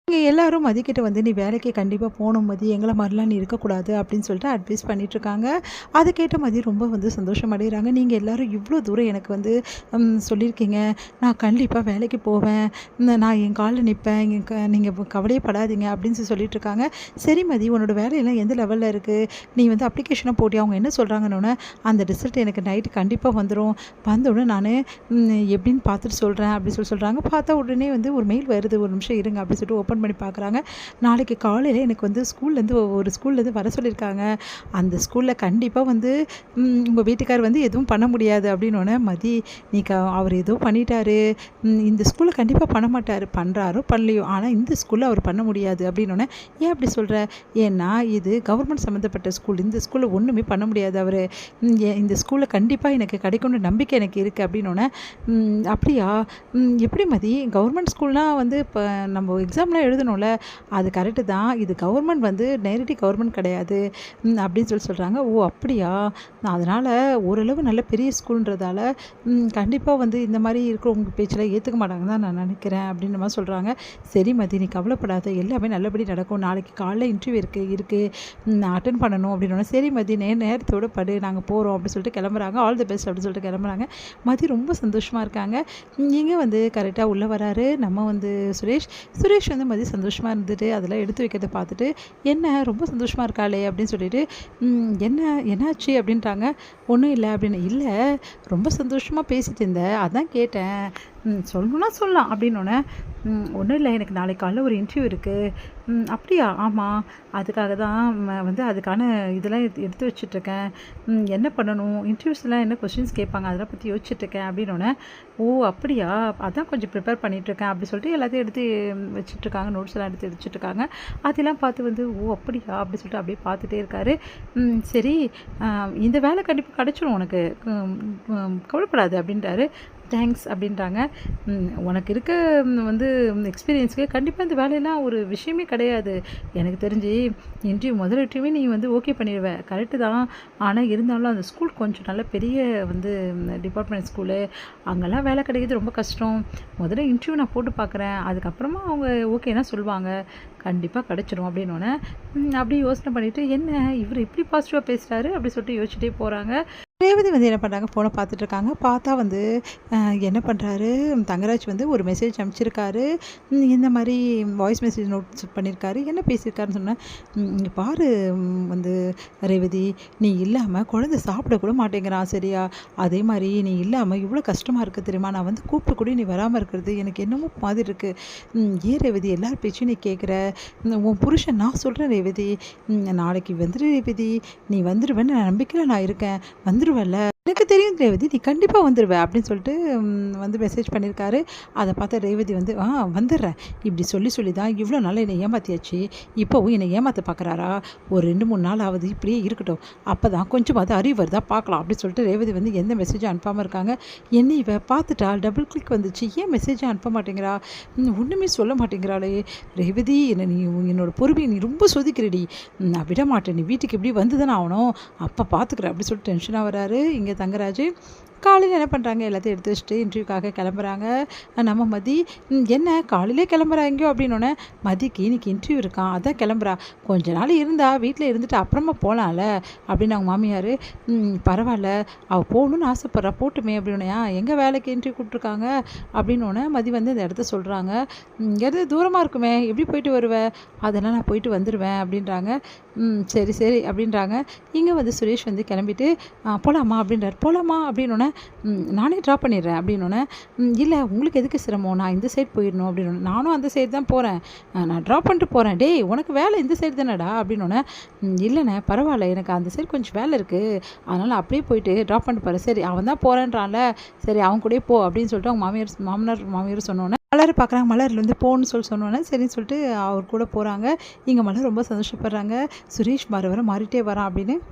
இங்க எல்லாரும் மதிக்கிட்ட வந்து, "நீ வேலைக்கு கண்டிப்பா போணும் மதி. எங்கள மாரிலாம் நீ இருக்கக்கூடாது." அப்படின்னு சொல்லிட்டு அட்வைஸ் பண்ணிட்டுருக்காங்க. அத கேட்ட மதி ரொம்ப வந்து சந்தோஷம் அடையிறாங்க. "நீங்க எல்லாரும் இவ்ளோ தூரம் எனக்கு வந்து சொல்லியிருக்கீங்க. நான் கண்டிப்பா வேலைக்கு போவேன். நான் என் கால்ல நிப்பேன். நீங்க கவலையே படாதீங்க." அப்படின்னு சொல்லிட்டுருக்காங்க. "சரி மதி, உன்னோட வேலையெல்லாம் எந்த லெவல்ல இருக்கு? நீ வந்து அப்ளிகேஷன போட்டியா? அவங்க என்ன சொல்றாங்கன்னோனே, அந்த ரிசல்ட் எனக்கு நைட்டு கண்டிப்பா வந்துரும். வந்தோனே நானு எப்படின்னு பார்த்துட்டு சொல்றேன்." அப்படின்னு சொல்றாங்க. பார்த்தா உடனே வந்து ஒரு மெயில் வருது. "ஒரு நிமிஷம் இருங்க." அப்படின்னு சொல்லிட்டு ஓப்பன் பண்ணி பார்க்குறாங்க. நாளைக்கு காலையில எனக்கு வந்து ஒரு ஸ்கூல்லேருந்து வர சொல்லியிருக்காங்க. அந்த ஸ்கூல்ல கண்டிப்பா வந்து உங்க வீட்டுக்காரர் வந்து எதுவும் பண்ண முடியாது அப்படின்னோனே, "மதி, நீ அவர் ஏதோ பண்ணிட்டாரு. இந்த ஸ்கூல்ல கண்டிப்பா பண்ண மாட்டாரு. பண்றாரோ பண்ணலையோ. ஆனா இந்த ஸ்கூல்ல அவர் பண்ண முடியாது." அப்படின்னோனே, "ஏன் அப்படி சொல்ற?" "ஏன்னா இது கவர்மெண்ட் சம்மந்தப்பட்ட ஸ்கூல். இந்த ஸ்கூல்ல ஒண்ணுமே பண்ண முடியாது அவரு. இந்த ஸ்கூல்ல கண்டிப்பா எனக்கு கிடைக்கும்னு நம்பிக்கை எனக்கு இருக்கு." அப்படின்னோனே, அப்படியா? எப்படி மதி? கவர்மெண்ட் ஸ்கூல்னா வந்து இப்ப நம்ம எக்ஸாம்லாம் எழுதணும்ல. அது கரெக்ட்டு தான். இது கவர்மெண்ட் வந்து நேரடி கவர்மெண்ட் கிடையாது. அப்படின்னு சொல்றாங்க. "ஓ! அப்படியா? அதனால ஓரளவு நல்ல பெரிய ஸ்கூல்ன்றதால, கண்டிப்பா வந்து இந்த மாரி இருக்கிறவங்க பேச்செல்லாம் ஏத்துக்க மாட்டாங்கன்னு தான் நான் நினைக்கிறேன்." அப்படின்ற மாரி சொல்றாங்க. "சரி மதி, நீ கவலைப்படாத. எல்லாமே நல்லபடி நடக்கும். நாளைக்கு காலைல இன்டர்வியூ இருக்கு. நான் அட்டெண்ட் பண்ணணும்." அப்படின்னோனே, "சரி மதி, நேரத்தோட படு. நாங்க போறோம்." அப்படின்னு சொல்லிட்டு கிளம்புறாங்க. ஆல் தி பெஸ்ட் அப்படின்னு சொல்லிட்டு கிளம்புறாங்க. மதி ரொம்ப சந்தோஷமா இருக்காங்க. இங்க வந்து கரெக்ட்டா உள்ள வராரு நம்ம வந்து சுரேஷ் வந்து மதி சந்தோஷமா இருந்துட்டு அதெல்லாம் எடுத்து வைக்கிறத பார்த்துட்டு, "என்ன ரொம்ப சந்தோஷமா இருக்காளே!" அப்படின்னு சொல்லிட்டு, என்னாச்சு?" அப்படின்ட்டாங்க. "ஒண்ணும் இல்ல." அப்படின்னு. "இல்ல, ரொம்ப சந்தோஷமா பேசிட்டு இருந்த. அதான் கேட்டேன். சொல்லணும்னா சொல்லலாம்." அப்படின்னோனே, ஒண்ணும் இல்ல. எனக்கு நாளைக்கு காலைல ஒரு இன்டர்வியூ இருக்கு." அப்படியா?" "ஆமா. அதுக்காக தான் வந்து அதுக்கான இதெல்லாம் எடுத்து வச்சுட்டுருக்கேன். என்ன பண்ணணும்? இன்டர்வியூஸ்லாம் என்ன கொஸ்டின்ஸ் கேட்பாங்க, அதெல்லாம் பத்தி யோசிச்சுட்டுருக்கேன்." அப்படின்னோனே, "ஓ! அப்படியா? அதான் கொஞ்சம் ப்ரிப்பேர் பண்ணிட்டுருக்கேன்." அப்படி சொல்லிட்டு எல்லாத்தையும் எடுத்து வச்சுட்டுருக்காங்க. நோட்ஸ் எல்லாம் எடுத்து வச்சுட்டுருக்காங்க. அதெல்லாம் பார்த்து வந்து, "ஓ! அப்படியா?" அப்படி சொல்லிட்டு அப்படியே பார்த்துட்டே இருக்காரு. "சரி, இந்த வேலை கண்டிப்பா கிடைச்சிரும் உனக்கு. கவலைப்படாத." அப்படின்ட்டாரு. "தேங்க்ஸ்." அப்படின்ட்டாங்க. உனக்கு இருக்க வந்து எக்ஸ்பீரியன்ஸ்க்கு கண்டிப்பா இந்த வேலையெல்லாம் ஒரு விஷயமே கிடையாது. எனக்கு தெரிஞ்சு முதல் இன்டர்வியூவே நீ வந்து ஓகே பண்ணிடுவ. கரெக்ட்டு தான். ஆனா இருந்தாலும் அந்த ஸ்கூல் கொஞ்சம் நல்ல பெரிய வந்து டிபார்ட்மெண்ட் ஸ்கூலு. அங்கலாம் வேலை கிடைக்கிறது ரொம்ப கஷ்டம். முதல்ல இன்டர்வியூ நான் போட்டு பார்க்குறேன். அதுக்கப்புறமா அவங்க ஓகேன்னா சொல்லுவாங்க. கண்டிப்பா கிடைச்சிரும்." அப்படின்னோனே, அப்படியே யோசனை பண்ணிட்டு, "என்ன இவரு இப்படி பாசிட்டிவா பேசுறாரு?" அப்படி சொல்லிட்டு யோசிச்சுட்டே போறாங்க. ரேவதி வந்து என்ன பண்ணுறாங்க, ஃபோனை பார்த்துட்ருக்காங்க. பார்த்தா வந்து என்ன பண்ணுறாரு, தங்கராஜ் வந்து ஒரு மெசேஜ் அனுப்பிச்சிருக்காரு. இந்த மாரி வாய்ஸ் மெசேஜ் நோட்ஸ் பண்ணியிருக்காரு. என்ன பேசியிருக்காருன்னு சொன்னேன், "இங்க பாரு வந்து ரேவதி, நீ இல்லாம குழந்தை சாப்பிட கூட மாட்டேங்கிறான் சரியா? அதே மாரி நீ இல்லாம இவ்வளோ கஷ்டமா இருக்கு தெரியுமா? நான் வந்து கூப்பிட்டு கூட நீ வராம இருக்கிறது எனக்கு என்னமோ மாதிரி இருக்கு. ஏன் ரேவதி எல்லார் பேச்சையும் நீ கேட்குற? உன் புருஷன் நான் சொல்கிறேன் ரேவதி, நாளைக்கு வந்துரு ரேவதி. நீ வந்துருவேன்னு நம்பிக்கையில நான் இருக்கேன். வந்துருவல்ல? எனக்கு தெரியும் ரேவதி, நீ கண்டிப்பா வந்துருவ." அப்படின்னு சொல்லிட்டு வந்து மெசேஜ் பண்ணியிருக்காரு. அத பார்த்த ரேவதி வந்து, வந்துடுறேன். இப்படி சொல்லி சொல்லி தான் இவ்வளோ நாள் என்னை ஏமாத்தியாச்சு. இப்போவும் என்னை ஏமாத்த பார்க்குறாரா? ஒரு 2, 3 நாள் ஆகுது. இப்படியே இருக்கட்டும். அப்பதான் கொஞ்சமாவது அறிவு வருதா பார்க்கலாம்." அப்படின்னு சொல்லிட்டு ரேவதி வந்து எந்த மெசேஜும் அனுப்பாம இருக்காங்க. என்ன இவ பார்த்துட்டா, டபுள் கிளிக் வந்துச்சு. ஏன் மெசேஜே அனுப்ப மாட்டேங்கிறா? ஒண்ணுமே சொல்ல மாட்டேங்கிறாளே! ரேவதி, நீ என்னோட பொறுமைய நீ ரொம்ப சோதிக்கிறடி. நான் விட மாட்டேன். நீ வீட்டுக்கு எப்படி வந்து தானே ஆகணும். அப்ப பார்த்துக்கிறேன்." அப்படி சொல்லிட்டு டென்ஷனா வராரு இங்க தங்கராஜ். காலையில என்ன பண்ணுறாங்க, எல்லாத்தையும் எடுத்து வச்சுட்டு இன்டர்வியூக்காக கிளம்புறாங்க. நம்ம மதி, "என்ன காலையிலே கிளம்புறா எங்கேயோ?" அப்படின்னோடனே, "மதிக்கு இன்னைக்கு இன்டர்வியூ இருக்கான். அதான் கிளம்புறா. கொஞ்ச நாள் இருந்தா வீட்டில் இருந்துட்டு அப்புறமா போகலாம்ல." அப்படின்னு அவங்க மாமியார், "பரவாயில்ல, அவள் போகணுன்னு ஆசைப்பட்றா, போட்டுமே." அப்படின்னோடனே, எங்கே வேலைக்கு இன்டர்வியூ கூப்பிட்ருக்காங்க?" அப்படின்னோடனே மதி வந்து அந்த இடத்த சொல்கிறாங்க. "இங்கேருந்து தூரமாக இருக்குமே, எப்படி போயிட்டு வருவ?" "அதெல்லாம் நான் போயிட்டு வந்துடுவேன்." அப்படின்றாங்க. சரி சரி." அப்படின்றாங்க. இங்கே வந்து சுரேஷ் வந்து கிளம்பிட்டு, "போகலாமா?" அப்படின்றார். "போகலாமா?" அப்படின்னோடனே, "நானே ட்ராப் பண்ணிடுறேன்." அப்படின்னோடனே, "இல்லை, உங்களுக்கு எதுக்கு சிரமம்? நான் இந்த சைடு போயிடணும்." அப்படின்னோடனே, "நானும் அந்த சைடு தான் போகிறேன். நான் ட்ராப் பண்ணிட்டு போகிறேன்." "டேய், உனக்கு வேலை இந்த சைடு தானடா?" அப்படின்னோடனே, "இல்லைண்ணே, பரவாயில்ல. எனக்கு அந்த சைடு கொஞ்சம் வேலை இருக்குது. அதனால் அப்படியே போயிட்டு ட்ராப் பண்ணிட்டு போகிறேன்." "சரி, அவன் தான் போகிறேன்றான்ல, சரி அவன் கூடயே போ." அப்படின்னு சொல்லிட்டு அவங்க மாமனார் மாமியார் சொன்னோன்னே, மலர பார்க்குறாங்க. மலர் வந்து போன்னு சொன்னோன்னே, சரின்னு சொல்லிட்டு அவர் கூட போகிறாங்க. இங்கே மலர் ரொம்ப சந்தோஷப்படுறாங்க. சுரேஷ் வர வர மாறிட்டே வரான் அப்படின்னு.